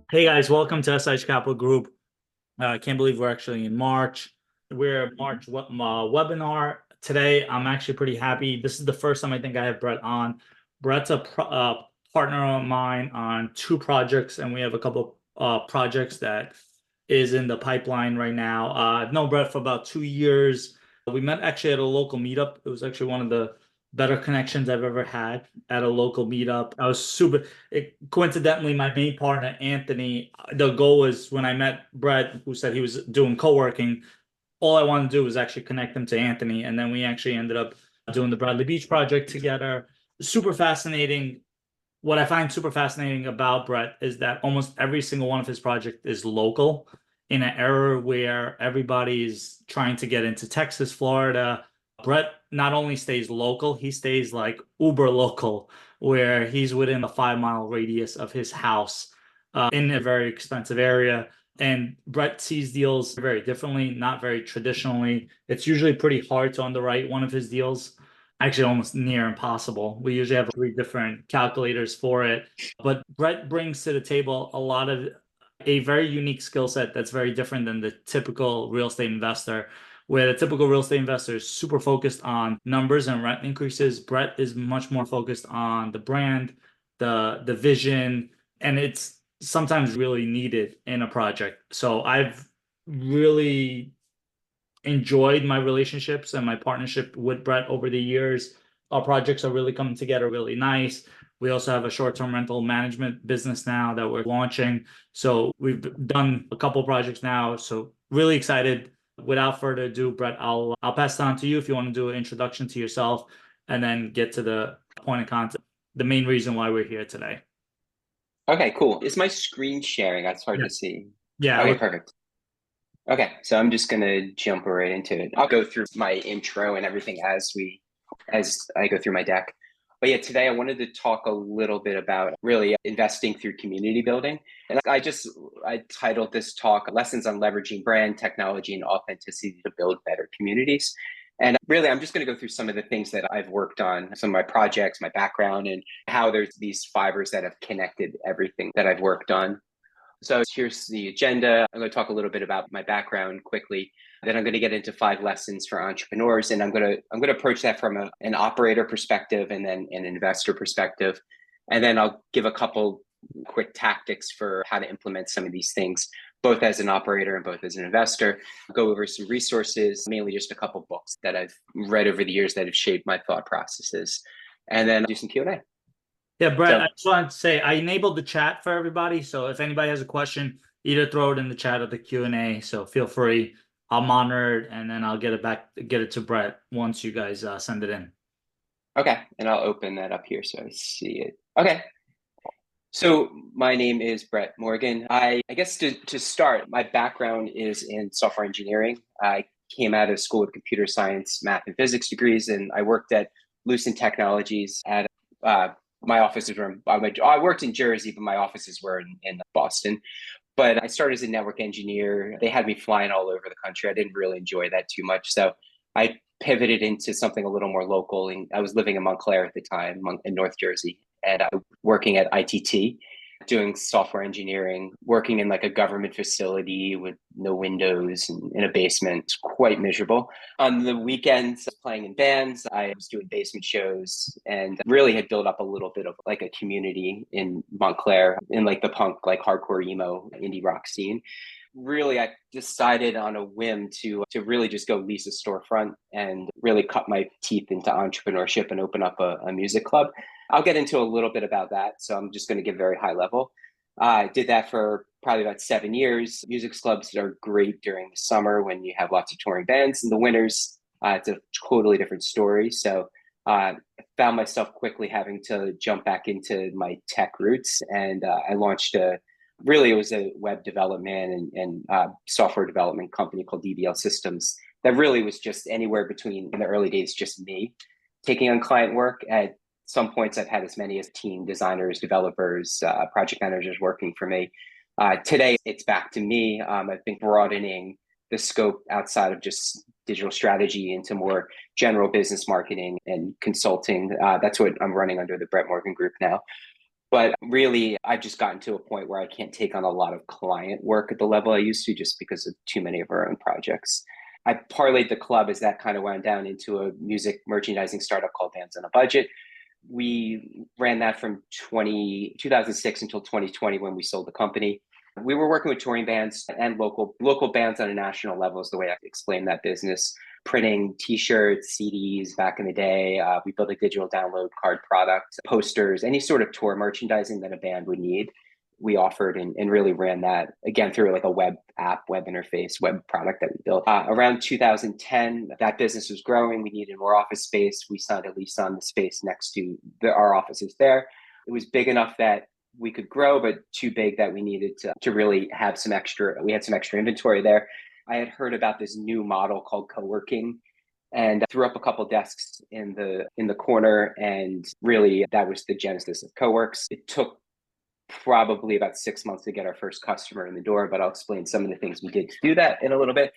Hey guys, welcome to SIH Capital Group. I can't believe we're actually in March. We're a March webinar today. I'm actually pretty happy. This is the first time I think I have Bret on. Bret's a partner of mine on two projects, and we have a couple projects that is in the pipeline right now. I've known Bret for about 2 years. We met actually at a local meetup. It was actually one of the better connections I've ever had at a local meetup. I was coincidentally, my main partner, Anthony, the goal was when I met Bret, who said he was doing co-working, all I wanted to do was actually connect him to Anthony. And then we actually ended up doing the Bradley Beach project together. Super fascinating. What I find super fascinating about Bret is that almost every single one of his projects is local in an era where everybody's trying to get into Texas, Florida. Bret not only stays local, he stays like uber local, where he's within a 5 mile radius of his house in a very expensive area. And Bret sees deals very differently, not very traditionally. It's usually pretty hard to underwrite one of his deals, actually almost near impossible. We usually have three different calculators for it. But Bret brings to the table a very unique skill set that's very different than the typical real estate investor, where the typical real estate investor is super focused on numbers and rent increases. Bret is much more focused on the brand, the vision, and it's sometimes really needed in a project. So I've really enjoyed my relationships and my partnership with Bret over the years. Our projects are really coming together really nice. We also have a short-term rental management business now that we're launching. So we've done a couple projects now. So really excited. Without further ado, Bret, I'll pass it on to you if you want to do an introduction to yourself and then get to the point of contact, the main reason why we're here today. Okay, cool. Is my screen sharing? That's hard Yeah. to see. Yeah, Okay, perfect. Okay, so I'm just gonna jump right into it. I'll go through my intro and everything as I go through my deck. But yeah, today I wanted to talk a little bit about really investing through community building. And I titled this talk Lessons on Leveraging Brand, Technology, and Authenticity to Build Better Communities. And really, I'm just going to go through some of the things that I've worked on, some of my projects, my background, and how there's these fibers that have connected everything that I've worked on. So here's the agenda. I'm going to talk a little bit about my background quickly. Then I'm going to get into 5 lessons for entrepreneurs, and I'm going to approach that from an operator perspective and then an investor perspective. And then I'll give a couple quick tactics for how to implement some of these things, both as an operator and both as an investor. I'll go over some resources, mainly just a couple books that I've read over the years that have shaped my thought processes, and then do some Q&A. Yeah, Bret, So I just wanted to say I enabled the chat for everybody. So if anybody has a question, either throw it in the chat or the Q&A. So feel free. I'll monitor it and then I'll get it to Bret once you guys send it in. okay, and I'll open that up here so I see it. Okay, so my name is Bret Morgan. I guess to start, my background is in software engineering. I came out of school with computer science, math, and physics degrees, and I worked at Lucent Technologies at my offices were I worked in Jersey, but my offices were in Boston. But I started as a network engineer. They had me flying all over the country. I didn't really enjoy that too much. So I pivoted into something a little more local. And I was living in Montclair at the time in North Jersey, and I was working at ITT doing software engineering, working in like a government facility with no windows and in a basement. It's quite miserable. On the weekends, playing in bands, I was doing basement shows and really had built up a little bit of like a community in Montclair in like the punk, like hardcore emo indie rock scene. Really, I decided on a whim to really just go lease a storefront and really cut my teeth into entrepreneurship and open up a music club. I'll get into a little bit about that. So I'm just going to give very high level. I did that for probably about 7 years. Music clubs are great during the summer when you have lots of touring bands. In the winters, it's a totally different story. So I found myself quickly having to jump back into my tech roots. And I launched it was a web development and software development company called DBL Systems that really was just anywhere between, in the early days, just me taking on client work. At some points, I've had as many as team designers, developers, project managers working for me. Today, it's back to me. I've been broadening the scope outside of just digital strategy into more general business marketing and consulting. That's what I'm running under the Bret Morgan Group now. But really, I've just gotten to a point where I can't take on a lot of client work at the level I used to just because of too many of our own projects. I parlayed the club as that kind of wound down into a music merchandising startup called Bands on a Budget. We ran that from 2006 until 2020 when we sold the company. We were working with touring bands and local bands on a national level is the way I explain that business. Printing T-shirts, CDs back in the day. We built a digital download card product, posters, any sort of tour merchandising that a band would need. We offered and really ran that again through like a web app, web interface, web product that we built. Around 2010, that business was growing. We needed more office space. We signed a lease on the space next to our offices there. It was big enough that we could grow, but too big that we needed to really have we had some extra inventory there. I had heard about this new model called co-working and threw up a couple desks in the corner. And really that was the genesis of CoWorks. It took probably about 6 months to get our first customer in the door, but I'll explain some of the things we did to do that in a little bit.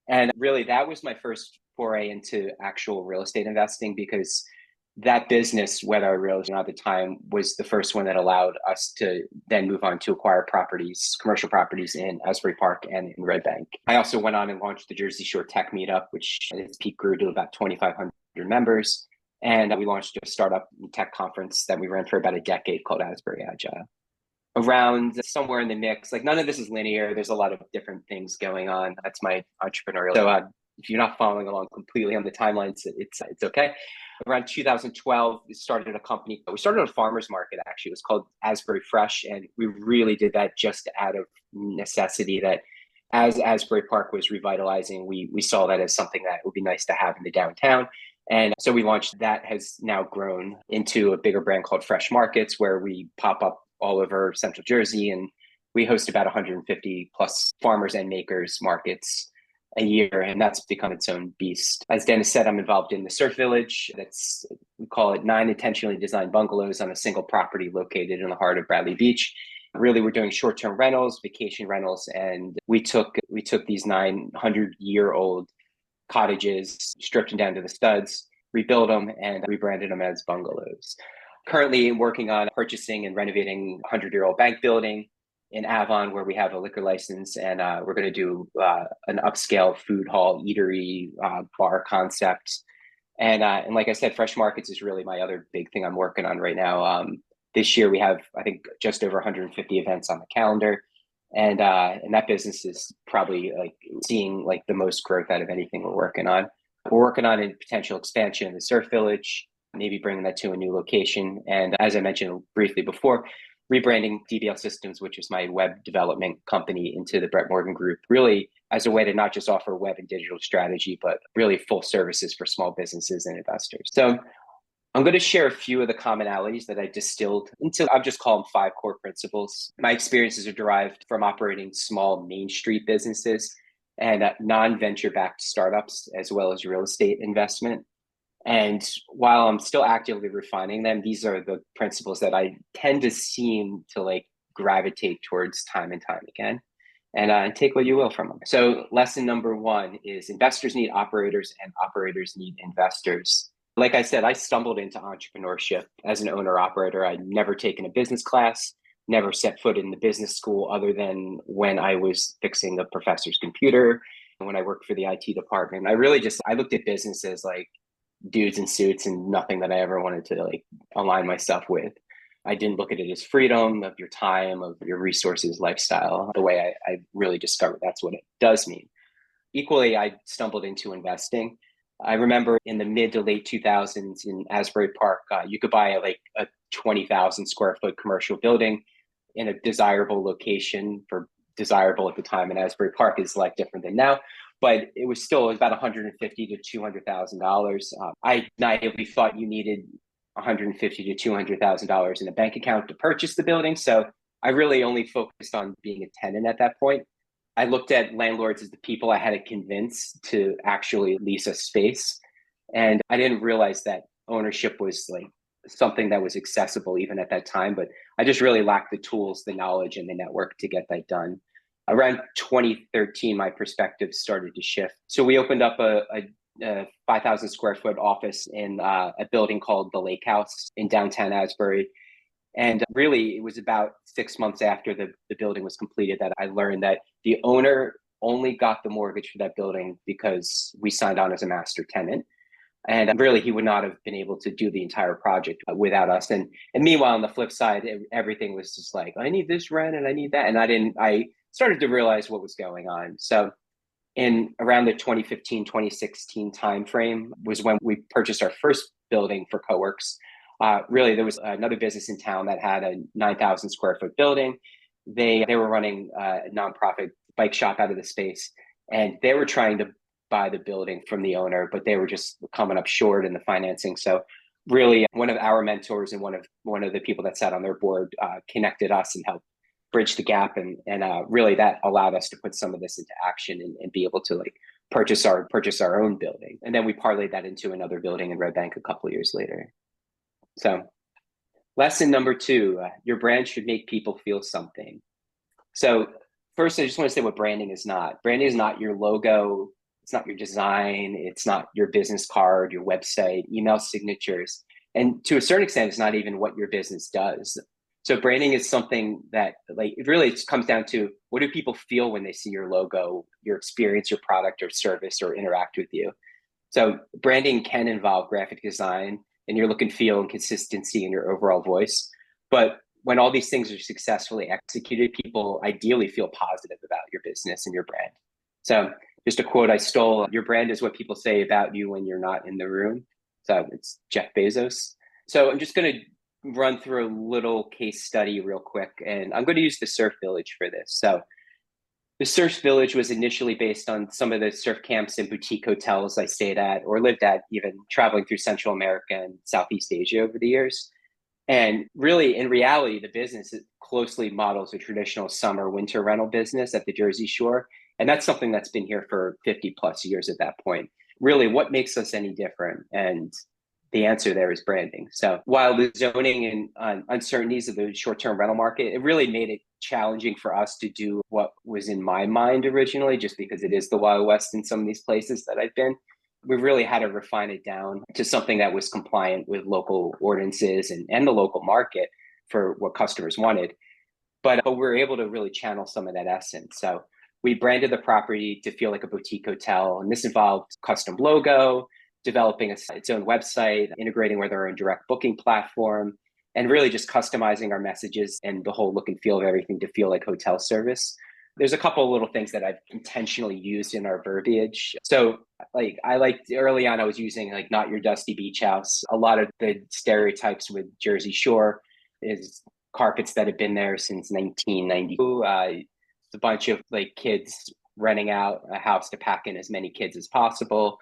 And really that was my first foray into actual real estate investing because that business, whether I realized at the time, was the first one that allowed us to then move on to acquire properties, commercial properties in Asbury Park and in Red Bank. I also went on and launched the Jersey Shore Tech Meetup, which at its peak grew to about 2,500 members. And we launched a startup tech conference that we ran for about a decade called Asbury Agile. Around somewhere in the mix, like none of this is linear. There's a lot of different things going on. That's my entrepreneurial. So if you're not following along completely on the timelines, it's okay. Around 2012, we started a company. We started a farmer's market, actually. It was called Asbury Fresh. And we really did that just out of necessity that as Asbury Park was revitalizing, we saw that as something that would be nice to have in the downtown. And so we launched that, has now grown into a bigger brand called Fresh Markets, where we pop up all over Central Jersey. And we host about 150 plus farmers and makers markets a year, and that's become its own beast. As Dennis said, I'm involved in the Surf Village. We call it 9 intentionally designed bungalows on a single property located in the heart of Bradley Beach. Really, we're doing short-term rentals, vacation rentals, and we took these 900-year-old cottages, stripped them down to the studs, rebuilt them, and rebranded them as bungalows. Currently working on purchasing and renovating a 100-year-old bank building in Avon, where we have a liquor license, and we're going to do an upscale food hall, eatery, bar concept. And like I said, Fresh Markets is really my other big thing I'm working on right now. This year we have, I think, just over 150 events on the calendar. And that business is probably like seeing like the most growth out of anything we're working on. We're working on a potential expansion in the Surf Village, maybe bringing that to a new location. And as I mentioned briefly before, rebranding DBL Systems, which is my web development company, into the Bret Morgan Group, really as a way to not just offer web and digital strategy, but really full services for small businesses and investors. So I'm going to share a few of the commonalities that I distilled into, I'll just call them 5 core principles. My experiences are derived from operating small Main Street businesses and non-venture backed startups, as well as real estate investment. And while I'm still actively refining them, these are the principles that I tend to seem to like gravitate towards time and time again. And take what you will from them. So lesson number 1 is investors need operators and operators need investors. Like I said, I stumbled into entrepreneurship as an owner operator. I'd never taken a business class, never set foot in the business school other than when I was fixing the professor's computer and when I worked for the IT department. I looked at business as like dudes in suits and nothing that I ever wanted to like align myself with. I didn't look at it as freedom of your time, of your resources, lifestyle, the way I really discovered that's what it does mean. Equally, I stumbled into investing. I remember in the mid to late 2000s in Asbury Park, you could buy like a 20,000 square foot commercial building in a desirable location. For desirable at the time in Asbury Park is like different than now. But it was about $150,000 to $200,000. I naively thought you needed $150,000 to $200,000 in a bank account to purchase the building. So I really only focused on being a tenant at that point. I looked at landlords as the people I had to convince to actually lease a space. And I didn't realize that ownership was like something that was accessible even at that time. But I just really lacked the tools, the knowledge, and the network to get that done. Around 2013, my perspective started to shift. So we opened up a 5,000 square foot office in a building called the Lake House in downtown Asbury. And really, it was about 6 months after the building was completed that I learned that the owner only got the mortgage for that building because we signed on as a master tenant. And really, he would not have been able to do the entire project without us. And meanwhile, on the flip side, everything was just like, I need this rent and I need that. And I started to realize what was going on. So in around the 2015, 2016 timeframe was when we purchased our first building for Coworks. Really, there was another business in town that had a 9,000 square foot building. They were running a nonprofit bike shop out of the space, and they were trying to buy the building from the owner, but they were just coming up short in the financing. So really, one of our mentors and one of the people that sat on their board connected us and helped bridge the gap, and really that allowed us to put some of this into action and be able to like purchase our own building. And then we parlayed that into another building in Red Bank a couple of years later. So lesson number 2, your brand should make people feel something. So first, I just want to say what branding is not. Branding is not your logo. It's not your design. It's not your business card, your website, email signatures. And to a certain extent, it's not even what your business does. So branding is something that like, it really comes down to what do people feel when they see your logo, your experience, your product or service, or interact with you. So branding can involve graphic design and your look and feel and consistency in your overall voice. But when all these things are successfully executed, people ideally feel positive about your business and your brand. So just a quote I stole, your brand is what people say about you when you're not in the room. So it's Jeff Bezos. So I'm just going to run through a little case study real quick, and I'm going to use the Surf Village for this. So the Surf Village was initially based on some of the surf camps and boutique hotels I stayed at or lived at, even traveling through Central America and Southeast Asia over the years. And really, in reality, the business closely models a traditional summer winter rental business at the Jersey Shore. And that's something that's been here for 50 plus years at that point. Really, what makes us any different? And the answer there is branding. So while the zoning and uncertainties of the short-term rental market, it really made it challenging for us to do what was in my mind originally, just because it is the Wild West in some of these places that I've been. We really had to refine it down to something that was compliant with local ordinances and the local market for what customers wanted. But we were able to really channel some of that essence. So we branded the property to feel like a boutique hotel. And this involved custom logo, developing its own website, integrating with our own direct booking platform, and really just customizing our messages and the whole look and feel of everything to feel like hotel service. There's a couple of little things that I've intentionally used in our verbiage. So like I liked early on, I was using like not your dusty beach house. A lot of the stereotypes with Jersey Shore is carpets that have been there since 1992. It's a bunch of like kids renting out a house to pack in as many kids as possible.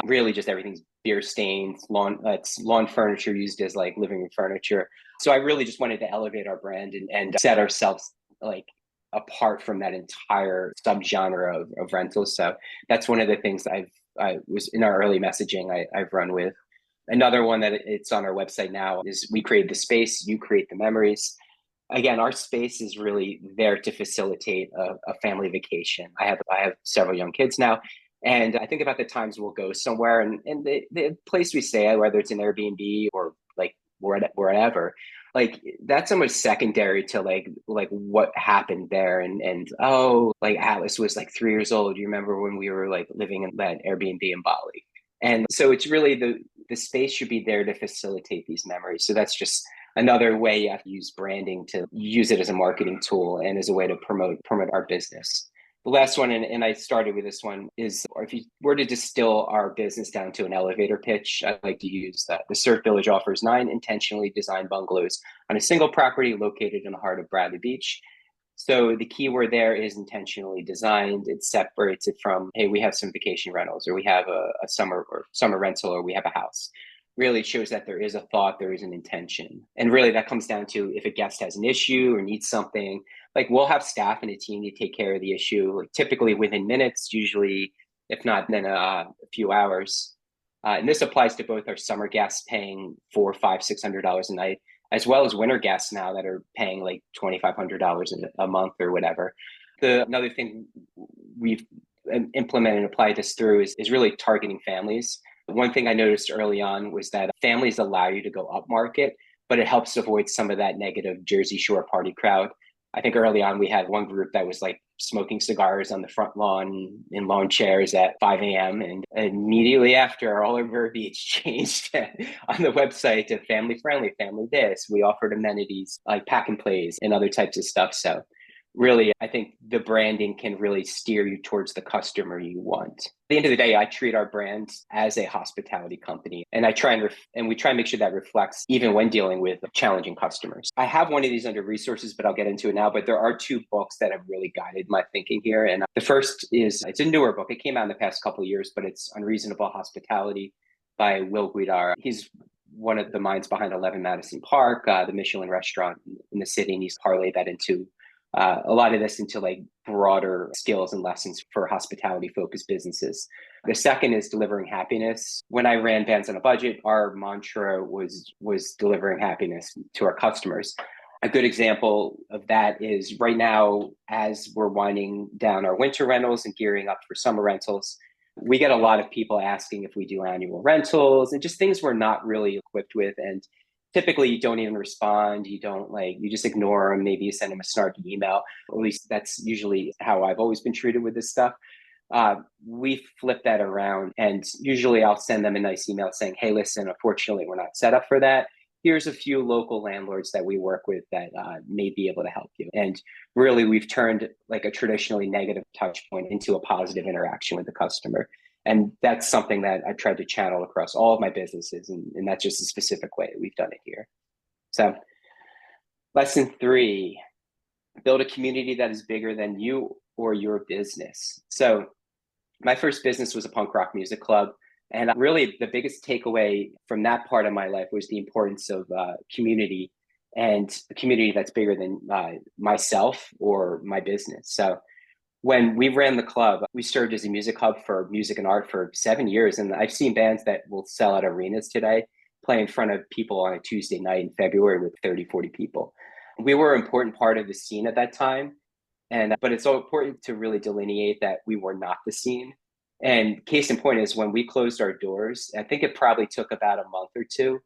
Really just everything's beer stains, lawn furniture used as like living room furniture. So I really just wanted to elevate our brand and set ourselves like apart from that entire subgenre of rentals. So that's one of the things I was in our early messaging I've run with. Another one that it's on our website now is we create the space, you create the memories. Again, our space is really there to facilitate a family vacation. I have several young kids now. And I think about the times we'll go somewhere and the place we stay at, whether it's an Airbnb or like wherever, like that's almost secondary to like what happened there. And oh, like Atlas was like 3 years old. You remember when we were like living in that Airbnb in Bali? And so it's really the space should be there to facilitate these memories. So that's just another way you have to use branding to use it as a marketing tool and as a way to promote our business. The last one, and I started with this one, is if you were to distill our business down to an elevator pitch, I like to use that. The Surf Village offers 9 intentionally designed bungalows on a single property located in the heart of Bradley Beach. So the key word there is intentionally designed. It separates it from, hey, we have some vacation rentals, or we have a summer rental, or we have a house. Really shows that there is a thought, there is an intention. And really that comes down to if a guest has an issue or needs something, like we'll have staff and a team to take care of the issue, like typically within minutes, usually, if not then a few hours. And this applies to both our summer guests paying $400, $500, $600 a night, as well as winter guests now that are paying like $2,500 a month or whatever. Another thing we've implemented and applied this through is really targeting families. One thing I noticed early on was that families allow you to go up market, but it helps avoid some of that negative Jersey Shore party crowd. I think early on we had one group that was like smoking cigars on the front lawn in lawn chairs at 5 a.m. And immediately after, all our verbiage changed on the website to family friendly, family this. We offered amenities like pack and plays and other types of stuff. So really, I think the branding can really steer you towards the customer you want. At the end of the day, I treat our brand as a hospitality company, and I try and we try and make sure that reflects even when dealing with challenging customers. I have one of these under resources, but I'll get into it now. But there are two books that have really guided my thinking here, and the first it's a newer book. It came out in the past couple of years, but it's Unreasonable Hospitality by Will Guidara. He's one of the minds behind 11 Madison Park, the Michelin restaurant in the city, and he's parlayed that into a lot of this into like broader skills and lessons for hospitality focused businesses. The second is Delivering Happiness. When I ran Bands on a Budget, our mantra was delivering happiness to our customers. A good example of that is right now, as we're winding down our winter rentals and gearing up for summer rentals, we get a lot of people asking if we do annual rentals and just things we're not really equipped with. And typically you don't even respond. You just ignore them. Maybe you send them a snarky email. At least that's usually how I've always been treated with this stuff. We flip that around, and usually I'll send them a nice email saying, hey, listen, unfortunately, we're not set up for that. Here's a few local landlords that we work with that may be able to help you. And really, we've turned like a traditionally negative touch point into a positive interaction with the customer. And that's something that I've tried to channel across all of my businesses. And that's just a specific way we've done it here. So lesson 3, build a community that is bigger than you or your business. So my first business was a punk rock music club. And really the biggest takeaway from that part of my life was the importance of community, and a community that's bigger than myself or my business. So when we ran the club, we served as a music hub for music and art for 7 years. And I've seen bands that will sell out arenas today, play in front of people on a Tuesday night in February with 30, 40 people. We were an important part of the scene at that time. But it's so important to really delineate that we were not the scene. And case in point is when we closed our doors, I think it probably took about a month or two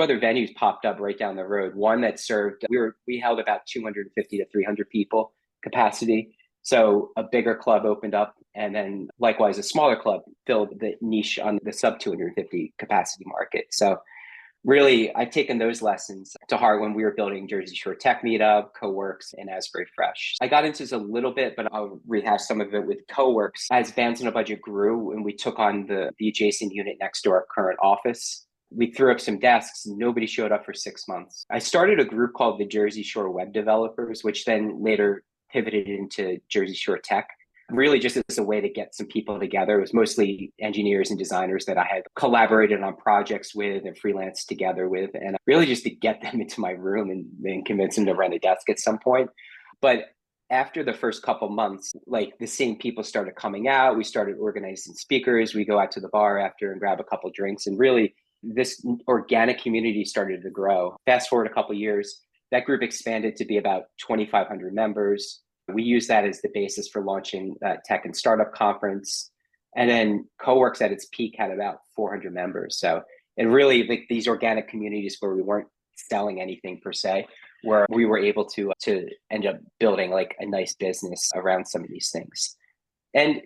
other venues popped up right down the road. One that served, we held about 250 to 300 people capacity. So a bigger club opened up, and then likewise a smaller club filled the niche on the sub 250 capacity market. So really, I've taken those lessons to heart when we were building Jersey Shore Tech Meetup, CoWorks, and Asbury Fresh. I got into this a little bit, but I'll rehash some of it with CoWorks. As Bands on a Budget grew and we took on the adjacent unit next to our current office, we threw up some desks. Nobody showed up for 6 months. I started a group called the Jersey Shore Web Developers, which then later pivoted into Jersey Shore Tech, really just as a way to get some people together. It was mostly engineers and designers that I had collaborated on projects with and freelanced together with, and really just to get them into my room and convince them to rent a desk at some point. But after the first couple months, like the same people started coming out. We started organizing speakers. We go out to the bar after and grab a couple drinks, and really this organic community started to grow. Fast forward a couple years, that group expanded to be about 2,500 members. We use that as the basis for launching that tech and startup conference. And then CoWorks at its peak had about 400 members. So it really, like these organic communities where we weren't selling anything per se, where we were able to end up building like a nice business around some of these things. And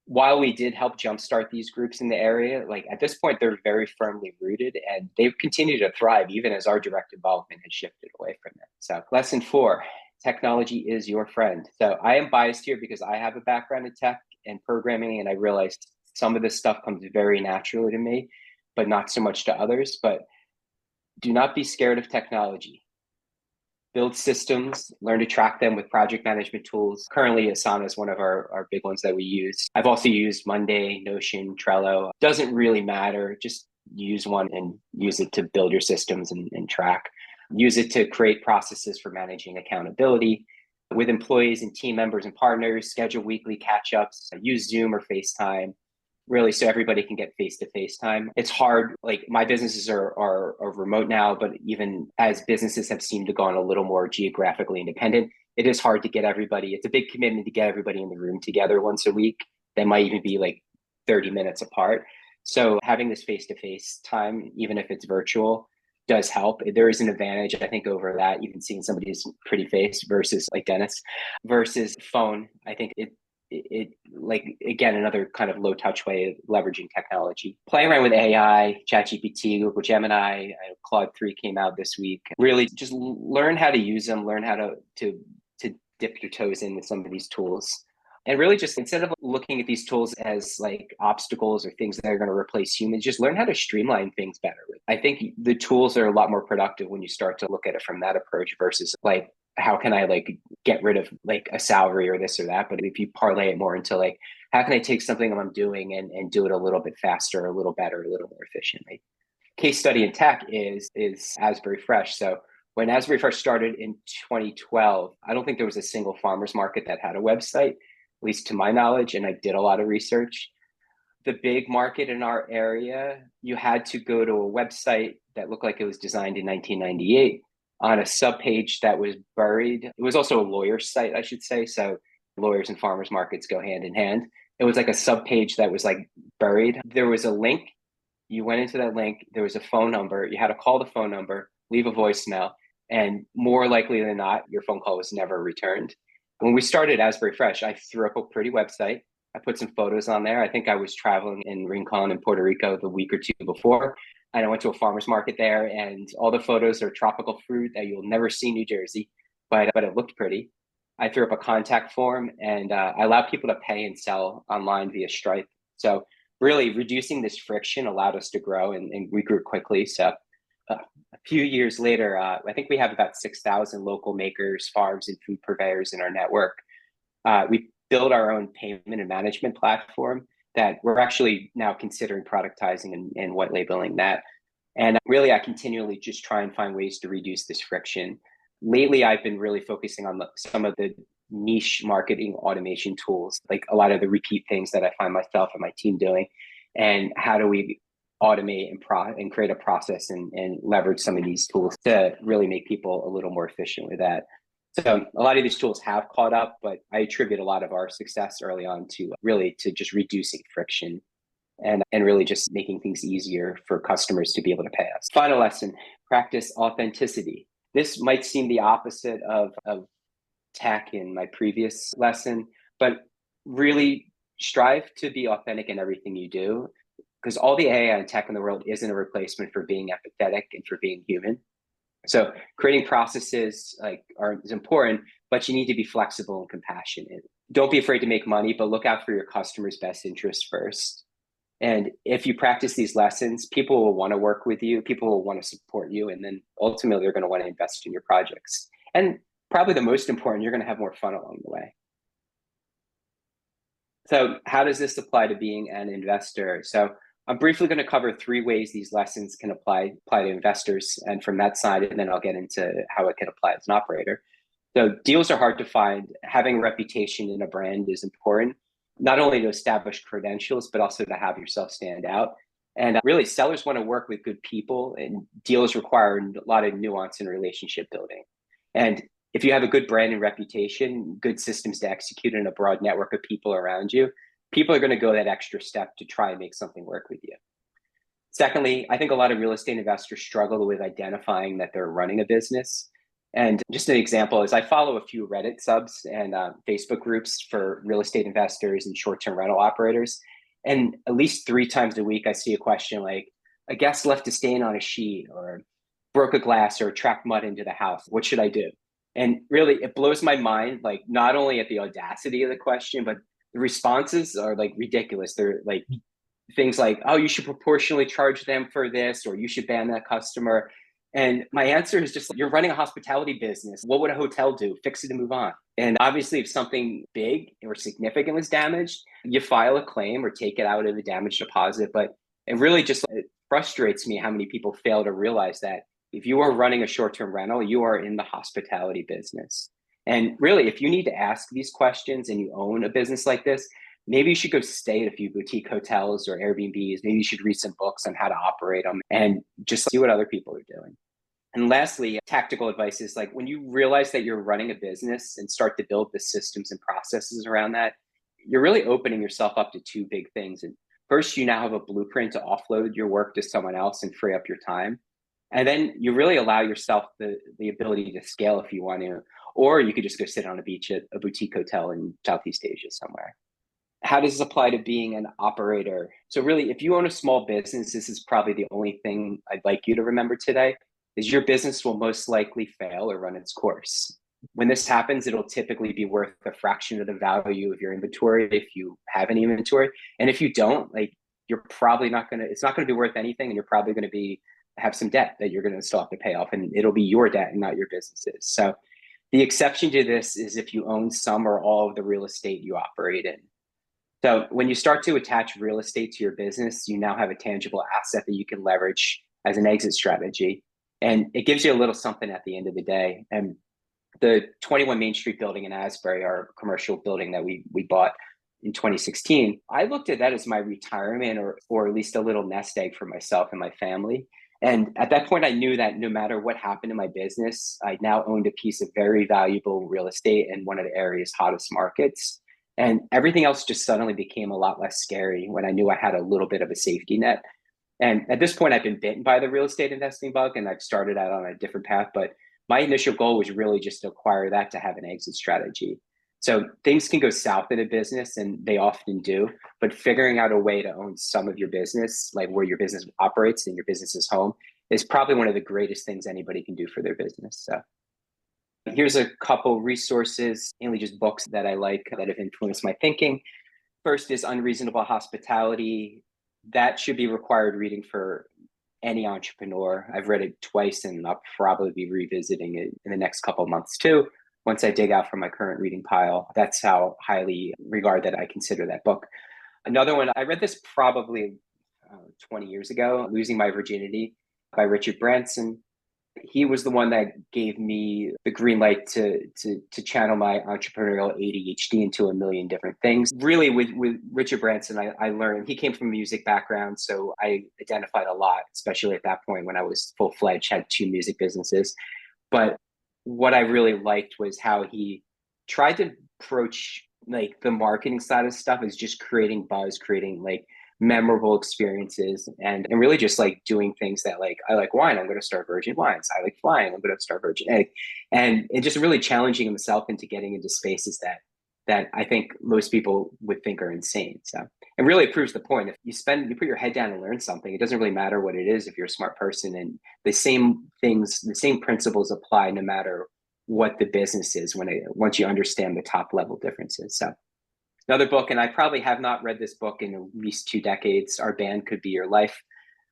while we did help jumpstart these groups in the area, like at this point, they're very firmly rooted and they've continued to thrive even as our direct involvement has shifted away from it. So lesson 4, technology is your friend. So I am biased here because I have a background in tech and programming, and I realized some of this stuff comes very naturally to me, but not so much to others. But do not be scared of technology. Build systems, learn to track them with project management tools. Currently, Asana is one of our big ones that we use. I've also used Monday, Notion, Trello. Doesn't really matter. Just use one and use it to build your systems and track. Use it to create processes for managing accountability with employees and team members and partners. Schedule weekly catch-ups. Use Zoom or FaceTime, really, so everybody can get face-to-face time. It's hard. Like my businesses are remote now, but even as businesses have seemed to go on a little more geographically independent, it is hard to get everybody. It's a big commitment to get everybody in the room together once a week. That might even be like 30 minutes apart. So having this face-to-face time, even if it's virtual, does help. There is an advantage, I think, over that, even seeing somebody's pretty face versus like Dennis versus phone. I think it like, again, another kind of low touch way of leveraging technology. Playing around with AI, ChatGPT, Google Gemini, Claude 3 came out this week. Really just learn how to use them, learn how to dip your toes in with some of these tools. And really just instead of looking at these tools as like obstacles or things that are going to replace humans, just learn how to streamline things better. I think the tools are a lot more productive when you start to look at it from that approach versus like, how can I like get rid of like a salary or this or that? But if you parlay it more into like, how can I take something I'm doing and do it a little bit faster, a little better, a little more efficiently? Case study in tech is Asbury Fresh. So when Asbury Fresh started in 2012, I don't think there was a single farmer's market that had a website, at least to my knowledge, and I did a lot of research. The big market in our area, you had to go to a website that looked like it was designed in 1998 on a subpage that was buried. It was also a lawyer's site, I should say. So lawyers and farmers markets go hand in hand. It was like a subpage that was like buried. There was a link. You went into that link. There was a phone number. You had to call the phone number, leave a voicemail, and more likely than not, your phone call was never returned. When we started Asbury Fresh, I threw up a pretty website. I put some photos on there. I think I was traveling in Rincon in Puerto Rico the week or two before. And I went to a farmer's market there, and all the photos are tropical fruit that you'll never see in New Jersey, but it looked pretty. I threw up a contact form, and I allowed people to pay and sell online via Stripe. So really reducing this friction allowed us to grow, and we grew quickly. So a few years later, I think we have about 6,000 local makers, farms, and food purveyors in our network. We built our own payment and management platform that we're actually now considering productizing and white labeling that. And really, I continually just try and find ways to reduce this friction. Lately, I've been really focusing on some of the niche marketing automation tools, like a lot of the repeat things that I find myself and my team doing. And how do we automate and create a process and leverage some of these tools to really make people a little more efficient with that. So a lot of these tools have caught up, but I attribute a lot of our success early on to just reducing friction and really just making things easier for customers to be able to pay us. Final lesson, practice authenticity. This might seem the opposite of tech in my previous lesson, but really strive to be authentic in everything you do, because all the AI and tech in the world isn't a replacement for being empathetic and for being human. So creating processes is important, but you need to be flexible and compassionate. Don't be afraid to make money, but look out for your customers' best interests first. And if you practice these lessons, people will want to work with you, people will want to support you, and then ultimately they're going to want to invest in your projects. And probably the most important, you're going to have more fun along the way. So how does this apply to being an investor? So I'm briefly going to cover 3 ways these lessons can apply to investors, and from that side, and then I'll get into how it can apply as an operator. So deals are hard to find. Having a reputation in a brand is important, not only to establish credentials, but also to have yourself stand out. And really, sellers want to work with good people, and deals require a lot of nuance and relationship building. And if you have a good brand and reputation, good systems to execute, and a broad network of people around you, people are going to go that extra step to try and make something work with you. Secondly, I think a lot of real estate investors struggle with identifying that they're running a business. And just an example is I follow a few Reddit subs and Facebook groups for real estate investors and short-term rental operators. And at least 3 times a week, I see a question like, a guest left a stain on a sheet, or broke a glass, or tracked mud into the house. What should I do? And really, it blows my mind, like not only at the audacity of the question, but the responses are like ridiculous. They're like things like, oh, you should proportionally charge them for this, or you should ban that customer. And my answer is just, you're running a hospitality business. What would a hotel do? Fix it and move on. And obviously, if something big or significant was damaged, you file a claim or take it out of the damage deposit. But it really just it frustrates me how many people fail to realize that if you are running a short-term rental, you are in the hospitality business. And really, if you need to ask these questions and you own a business like this, maybe you should go stay at a few boutique hotels or Airbnbs. Maybe you should read some books on how to operate them and just see what other people are doing. And lastly, tactical advice is like when you realize that you're running a business and start to build the systems and processes around that, you're really opening yourself up to 2 big things. And first, you now have a blueprint to offload your work to someone else and free up your time. And then you really allow yourself the ability to scale if you want to, or you could just go sit on a beach at a boutique hotel in Southeast Asia somewhere. How does this apply to being an operator? So really, if you own a small business, this is probably the only thing I'd like you to remember today, is your business will most likely fail or run its course. When this happens, it'll typically be worth a fraction of the value of your inventory if you have any inventory. And if you don't, like, you're probably not going to, it's not going to be worth anything. And you're probably going to have some debt that you're going to still have to pay off, and it'll be your debt and not your business's. So the exception to this is if you own some or all of the real estate you operate in. So when you start to attach real estate to your business, you now have a tangible asset that you can leverage as an exit strategy. And it gives you a little something at the end of the day. And the 21 Main Street building in Asbury, our commercial building that we bought in 2016, I looked at that as my retirement, or at least a little nest egg for myself and my family. And at that point, I knew that no matter what happened to my business, I now owned a piece of very valuable real estate in one of the area's hottest markets. And everything else just suddenly became a lot less scary when I knew I had a little bit of a safety net. And at this point, I've been bitten by the real estate investing bug, and I've started out on a different path. But my initial goal was really just to acquire that to have an exit strategy. So things can go south in a business, and they often do. But figuring out a way to own some of your business, like where your business operates and your business is home, is probably one of the greatest things anybody can do for their business. So here's a couple resources, mainly just books that I like that have influenced my thinking. First is Unreasonable Hospitality. That should be required reading for any entrepreneur. I've read it twice, and I'll probably be revisiting it in the next couple of months too, once I dig out from my current reading pile. That's how highly regard that I consider that book. Another one, I read this probably 20 years ago, Losing My Virginity by Richard Branson. He was the one that gave me the green light to channel my entrepreneurial ADHD into a million different things. Really, with Richard Branson, I learned, he came from a music background, so I identified a lot, especially at that point when I was full-fledged, had 2 music businesses. But what I really liked was how he tried to approach like the marketing side of stuff as just creating buzz, creating like memorable experiences, and really just like doing things that, like, I like wine, I'm going to start Virgin Wines. I like flying, I'm going to start Virgin Egg. And just really challenging himself into getting into spaces that I think most people would think are insane. So it really proves the point. If you put your head down and learn something, it doesn't really matter what it is if you're a smart person. And the same things, the same principles apply no matter what the business is once you understand the top level differences. So another book, and I probably have not read this book in at least 2 decades, Our Band Could Be Your Life.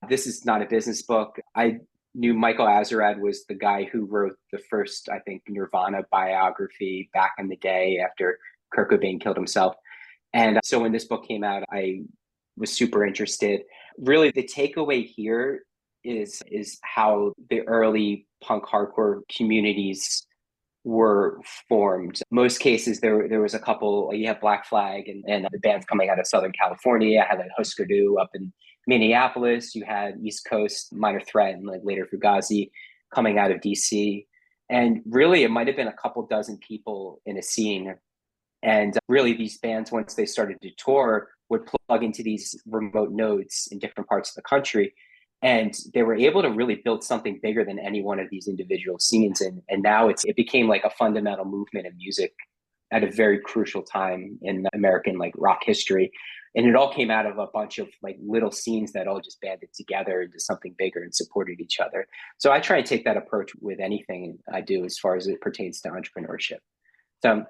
This is not a business book. I knew Michael Azerrad was the guy who wrote the first, I think, Nirvana biography back in the day after Kurt Cobain killed himself. And so when this book came out, I was super interested. Really, the takeaway here is how the early punk hardcore communities were formed. Most cases, there was a couple. You have Black Flag and the bands coming out of Southern California. I had like Husker Du up in Minneapolis. You had East Coast Minor Threat and like later Fugazi coming out of DC. And really, it might have been a couple dozen people in a scene. And really, these bands, once they started to tour, would plug into these remote nodes in different parts of the country. And they were able to really build something bigger than any one of these individual scenes. And now it became like a fundamental movement of music at a very crucial time in American like rock history. And it all came out of a bunch of like little scenes that all just banded together into something bigger and supported each other. So I try and take that approach with anything I do as far as it pertains to entrepreneurship. So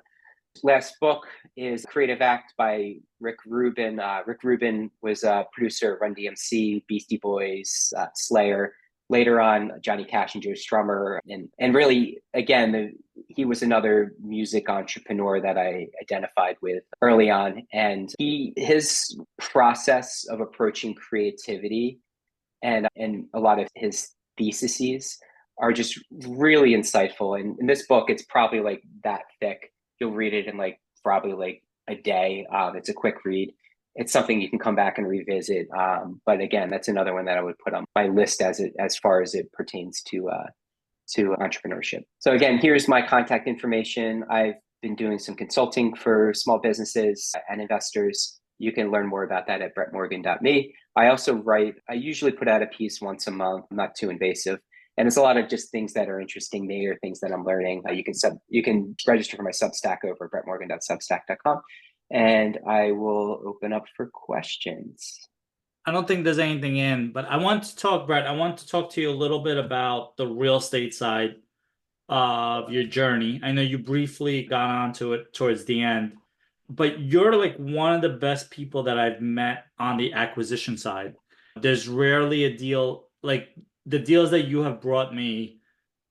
last book is Creative Act by Rick Rubin. Rick Rubin was a producer of Run DMC, Beastie Boys, Slayer. Later on, Johnny Cash and Joe Strummer. And really, again, he was another music entrepreneur that I identified with early on. And his process of approaching creativity and a lot of his theses are just really insightful. And in this book, it's probably like that thick. You'll read it in like probably like a day. It's a quick read. It's something you can come back and revisit. But again, that's another one that I would put on my list as far as it pertains to entrepreneurship. So again, here's my contact information. I've been doing some consulting for small businesses and investors. You can learn more about that at bretmorgan.me. I also write, I usually put out a piece once a month, not too invasive. And it's a lot of just things that are interesting me or things that I'm learning. You can register for my Substack over at bretmorgan.substack.com, and I will open up for questions. I don't think there's anything in, but I want to talk, Bret. I want to talk to you a little bit about the real estate side of your journey. I know you briefly got onto it towards the end, but you're like one of the best people that I've met on the acquisition side. There's rarely a deal like the deals that you have brought me,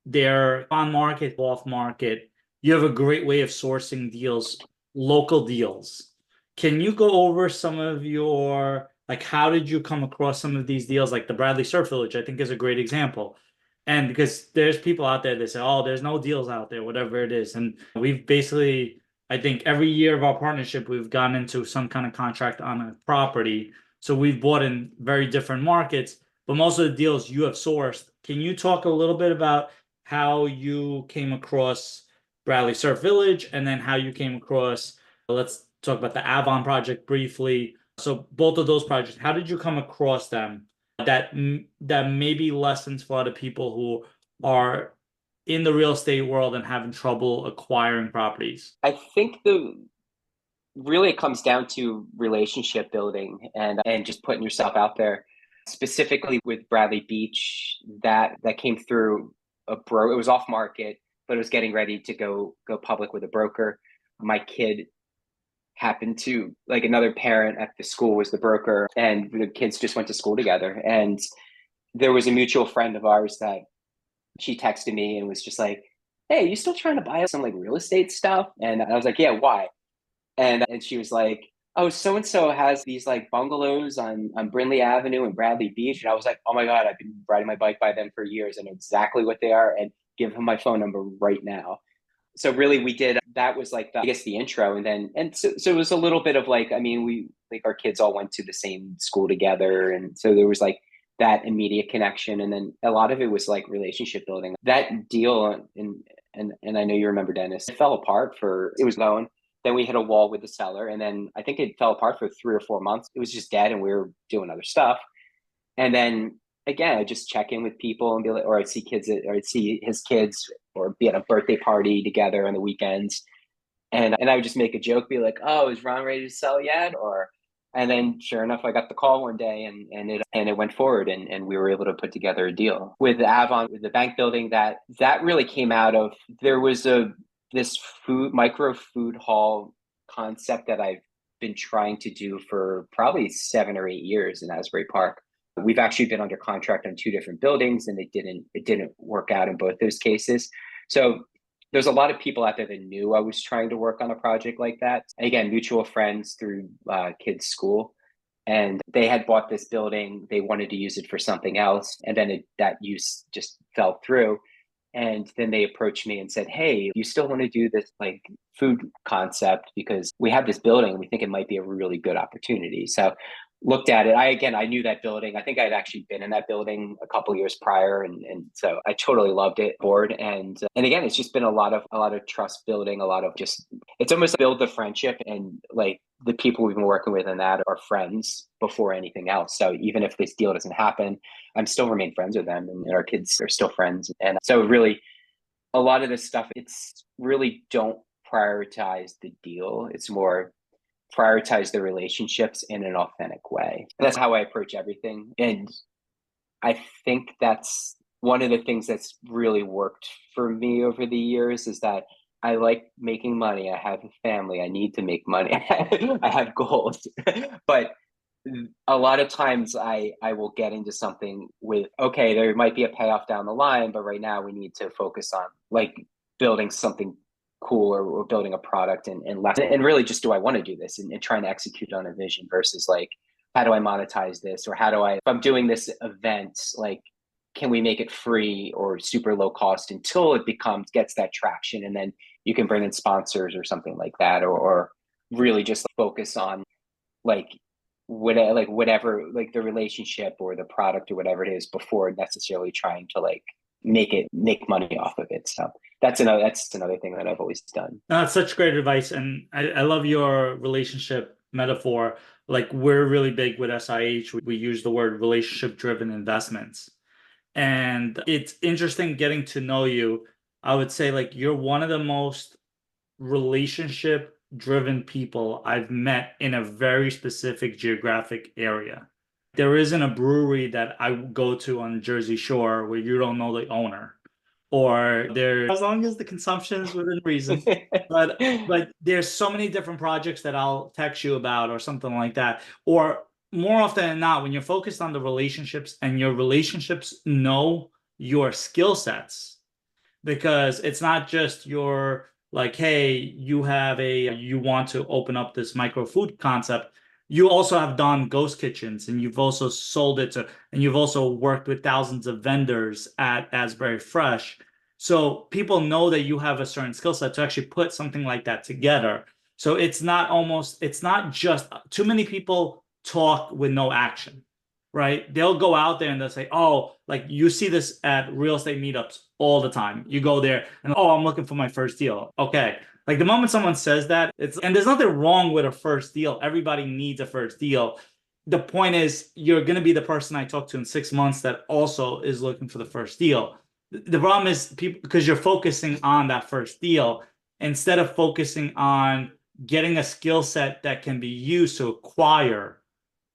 they're on market, off market. You have a great way of sourcing deals, local deals. Can you go over some of your, like, how did you come across some of these deals? Like the Bradley Surf Village, I think is a great example. And because there's people out there that say, oh, there's no deals out there, whatever it is. And we've basically, I think every year of our partnership, we've gone into some kind of contract on a property. So we've bought in very different markets, but most of the deals you have sourced. Can you talk a little bit about how you came across Bradley Surf Village and then how you came across, let's talk about the Avon project briefly. So both of those projects, how did you come across them? That maybe lessons for other people who are in the real estate world and having trouble acquiring properties. I think the really it comes down to relationship building and just putting yourself out there. Specifically with Bradley Beach, that came through it was off market, but it was getting ready to go public with a broker. My kid happened to, like, another parent at the school was the broker, and the kids just went to school together. And there was a mutual friend of ours that she texted me and was just like, hey, you still trying to buy some like real estate stuff? And I was like, yeah, why? And she was like, oh, so and so has these like bungalows on Brindley Avenue and Bradley Beach. And I was like, oh my God, I've been riding my bike by them for years. I know exactly what they are, and give him my phone number right now. So really we did, that was like I guess the intro. And so it was a little bit of like, I mean, we like our kids all went to the same school together. And so there was like that immediate connection. And then a lot of it was like relationship building. That deal, and I know you remember, Dennis, it fell apart it was going. Then we hit a wall with the seller. And then I think it fell apart for 3 or 4 months. It was just dead and we were doing other stuff. And then again, I just check in with people and be like, or I'd see his kids or be at a birthday party together on the weekends. And I would just make a joke, be like, oh, is Ron ready to sell yet? And then sure enough, I got the call one day and it went forward and we were able to put together a deal with Avon, with the bank building. That really came out of, there was this micro food hall concept that I've been trying to do for probably 7 or 8 years in Asbury Park. We've actually been under contract on 2 different buildings and it didn't work out in both those cases. So there's a lot of people out there that knew I was trying to work on a project like that. And again, mutual friends through kids' school. And they had bought this building. They wanted to use it for something else. And then that use just fell through. And then they approached me and said, hey, you still want to do this like food concept? Because we have this building and we think it might be a really good opportunity. So looked at it. I knew that building. I think I'd actually been in that building a couple of years prior. And so I totally loved it. Board. And again, it's just been a lot of trust building, a lot of just, it's almost build the friendship. And like the people we've been working with in that are friends before anything else. So even if this deal doesn't happen, I'm still remain friends with them and our kids are still friends. And so really a lot of this stuff, it's really don't prioritize the deal. It's more prioritize the relationships in an authentic way. And that's how I approach everything. And I think that's one of the things that's really worked for me over the years is that I like making money. I have a family. I need to make money. I have goals. But a lot of times I will get into something with, okay, there might be a payoff down the line, but right now we need to focus on like building something cool or building a product and really just, do I want to do this and trying to execute on a vision versus like, how do I monetize this? Or if I'm doing this event, like, can we make it free or super low cost until it gets that traction? And then you can bring in sponsors or something like that, or really just focus on like, whatever, like the relationship or the product or whatever it is before necessarily trying to like make money off of it. So that's another thing that I've always done. That's such great advice. And I love your relationship metaphor. Like we're really big with SIH. We use the word relationship driven investments. And it's interesting getting to know you. I would say like you're one of the most relationship driven people I've met in a very specific geographic area. There isn't a brewery that I go to on Jersey Shore where you don't know the owner. Or there, as long as the consumption is within reason. But there's so many different projects that I'll text you about or something like that. Or more often than not, when you're focused on the relationships and your relationships know your skill sets, because it's not just your like, hey, you want to open up this micro food concept. You also have done ghost kitchens and you've also sold it to, and you've also worked with thousands of vendors at Asbury Fresh. So people know that you have a certain skill set to actually put something like that together. So it's not just too many people talk with no action, right? They'll go out there and they'll say, oh, like you see this at real estate meetups all the time. You go there and, oh, I'm looking for my first deal. Okay. Like the moment someone says that, and there's nothing wrong with a first deal. Everybody needs a first deal. The point is, you're going to be the person I talk to in 6 months that also is looking for the first deal. The problem is people, because you're focusing on that first deal instead of focusing on getting a skill set that can be used to acquire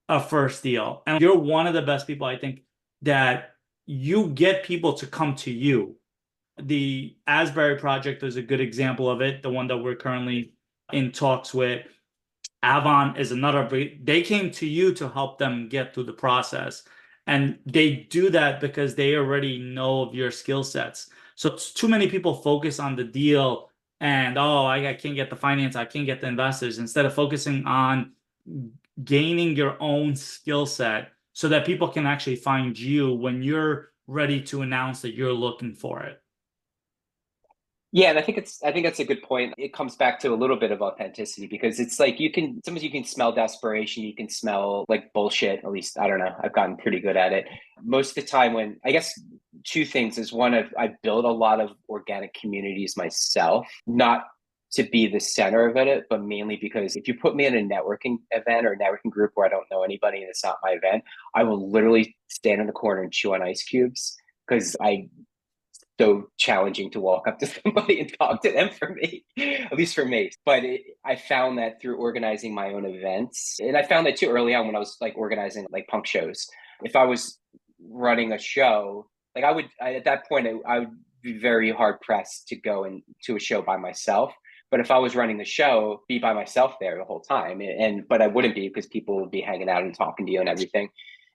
a first deal. And you're one of the best people, I think, that you get people to come to you. The Asbury project is a good example of it, the one that we're currently in talks with. Avon is another. They came to you to help them get through the process. And they do that because they already know of your skill sets. So too many people focus on the deal and, oh, I can't get the finance, I can't get the investors, instead of focusing on gaining your own skill set so that people can actually find you when you're ready to announce that you're looking for it. Yeah, and I think that's a good point. It comes back to a little bit of authenticity because it's like sometimes you can smell desperation, you can smell like bullshit. At least I don't know. I've gotten pretty good at it. Most of the time when I guess two things is one of I built a lot of organic communities myself, not to be the center of it, but mainly because if you put me in a networking event or a networking group where I don't know anybody and it's not my event, I will literally stand in the corner and chew on ice cubes because I so challenging to walk up to somebody and talk to them for me, at least for me. But I found that through organizing my own events, and I found that too early on when I was like organizing like punk shows. If I was running a show, like at that point, I would be very hard pressed to go into a show by myself. But if I was running the show, be by myself there the whole time. But I wouldn't be because people would be hanging out and talking to you and everything.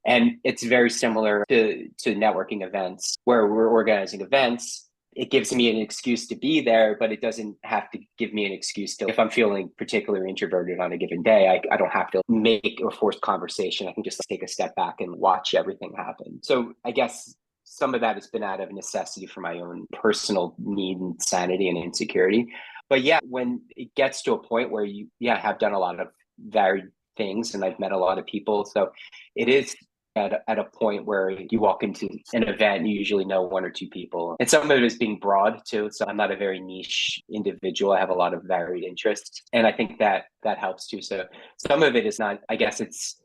And it's very similar to networking events where we're organizing events. It gives me an excuse to be there, but it doesn't have to give me an excuse to, if I'm feeling particularly introverted on a given day, I don't have to make or force conversation. I can just take a step back and watch everything happen. So I guess some of that has been out of necessity for my own personal need and sanity and insecurity. But yeah, when it gets to a point where you, have done a lot of varied things and I've met a lot of people. So it is at a point where you walk into an event, you usually know one or two people. And some of it is being broad too. So I'm not a very niche individual. I have a lot of varied interests. And I think that helps too. So some of it is not, I guess it's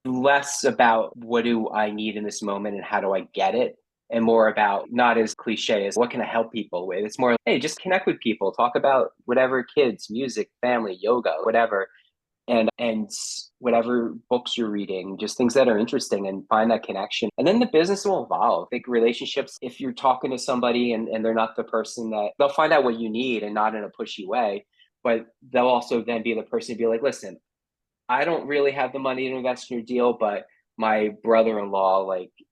less about what do I need in this moment and how do I get it? And more about not as cliche as what can I help people with? It's more, hey, just connect with people, talk about whatever, kids, music, family, yoga, whatever, and whatever books you're reading, just things that are interesting, and find that connection. And then the business will evolve. Like relationships, if you're talking to somebody and they're not the person, that they'll find out what you need and not in a pushy way, but they'll also then be the person to be like, listen, I don't really have the money to invest in your deal, but my brother-in-law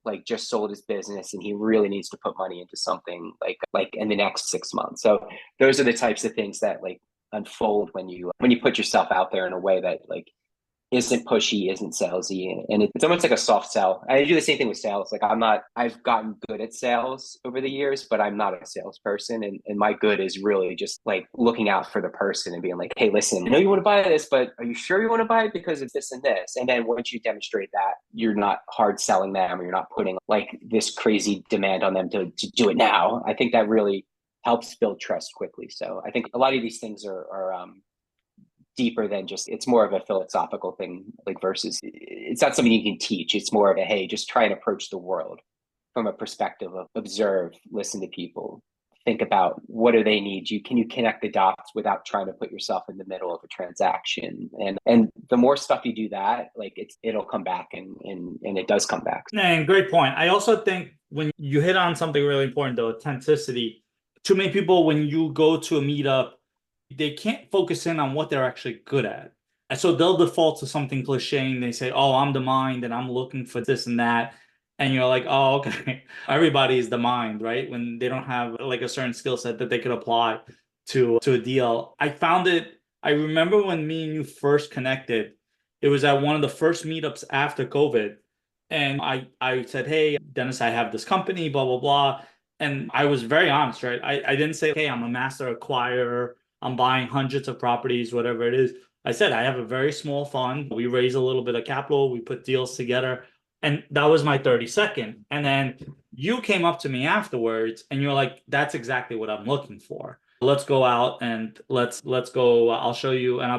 like just sold his business and he really needs to put money into something like in the next 6 months. So those are the types of things that like unfold when you put yourself out there in a way that like isn't pushy, isn't salesy, and it's almost like a soft sell. I do the same thing with sales. Like I've gotten good at sales over the years, but I'm not a salesperson. And my good is really just like looking out for the person and being like, hey, listen, I know you want to buy this, but are you sure you want to buy it because it's this and this? And then once you demonstrate that, you're not hard selling them or you're not putting like this crazy demand on them to do it now. I think that really helps build trust quickly. So I think a lot of these things are deeper than just, it's more of a philosophical thing, like versus it's not something you can teach. It's more of a, hey, just try and approach the world from a perspective of observe, listen to people, think about what do they need. Can you connect the dots without trying to put yourself in the middle of a transaction? And the more stuff you do that, like it'll come back, and it does come back. And great point. I also think when you hit on something really important, the authenticity, too many people, when you go to a meetup, they can't focus in on what they're actually good at. And so they'll default to something cliche and they say, oh, I'm the mind and I'm looking for this and that. And you're like, oh, okay. Everybody is the mind, right? When they don't have like a certain skill set that they could apply to a deal. I remember when me and you first connected, it was at one of the first meetups after COVID. And I said, hey, Dennis, I have this company, blah, blah, blah. And I was very honest, right? I didn't say, okay, I'm a master acquirer. I'm buying hundreds of properties, whatever it is. I said, I have a very small fund. We raise a little bit of capital. We put deals together. And that was my 30-second. And then you came up to me afterwards and you're like, that's exactly what I'm looking for. Let's go out and let's go. I'll show you. And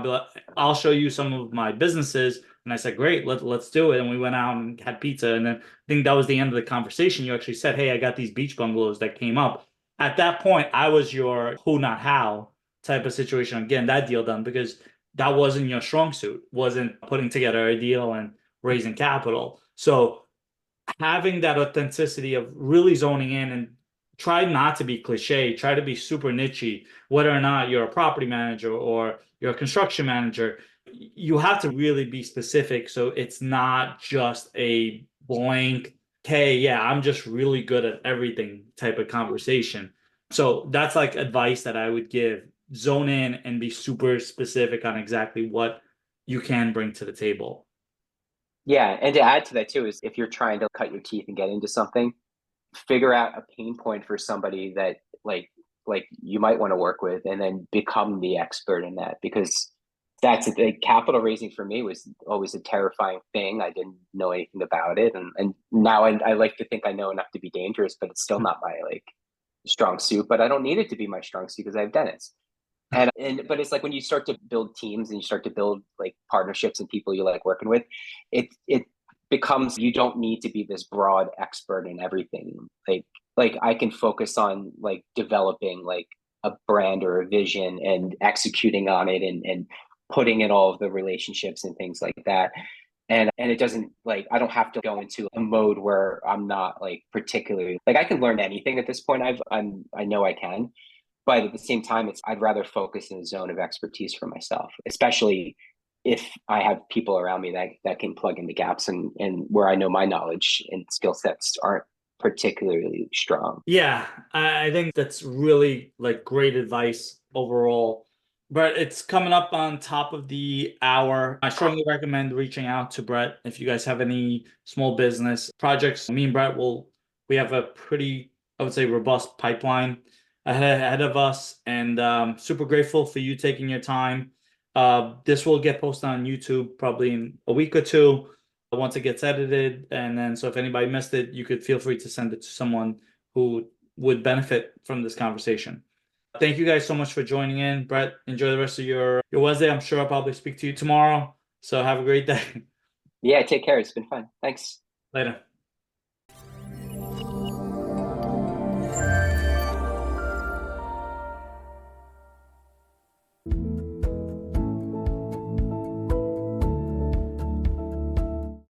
I'll show you some of my businesses. And I said, great, let's do it. And we went out and had pizza. And then I think that was the end of the conversation. You actually said, hey, I got these beach bungalows that came up. At that point, I was your who, not how type of situation. Again, that deal done because that wasn't your strong suit, wasn't putting together a deal and raising capital. So having that authenticity of really zoning in and try not to be cliche, try to be super nichey, whether or not you're a property manager or you're a construction manager, you have to really be specific. So it's not just a blank, hey, yeah, I'm just really good at everything type of conversation. So that's like advice that I would give. Zone in and be super specific on exactly what you can bring to the table. Yeah, and to add to that too is if you're trying to cut your teeth and get into something, figure out a pain point for somebody that like you might want to work with, and then become the expert in that, because that's the capital raising for me was always a terrifying thing. I didn't know anything about it, and now I like to think I know enough to be dangerous, but it's still not my like strong suit. But I don't need it to be my strong suit because I've done it. But it's like when you start to build teams and you start to build like partnerships and people you like working with, it becomes, you don't need to be this broad expert in everything. Like I can focus on like developing like a brand or a vision and executing on it, and putting in all of the relationships and things like that. And it doesn't, like, I don't have to go into a mode where I'm not like particularly like, I can learn anything at this point. I know I can. But at the same time, I'd rather focus in a zone of expertise for myself, especially if I have people around me that can plug in the gaps, and where I know my knowledge and skill sets aren't particularly strong. Yeah, I think that's really like great advice overall. But it's coming up on top of the hour. I strongly recommend reaching out to Bret if you guys have any small business projects. Me and Bret we have a pretty, I would say, robust pipeline ahead of us, and super grateful for you taking your time. This will get posted on YouTube probably in a week or two once it gets edited. And then, so if anybody missed it, you could feel free to send it to someone who would benefit from this conversation. Thank you guys so much for joining in. Bret, enjoy the rest of your Wednesday. I'm sure I'll probably speak to you tomorrow. So have a great day. Yeah, take care. It's been fun. Thanks. Later.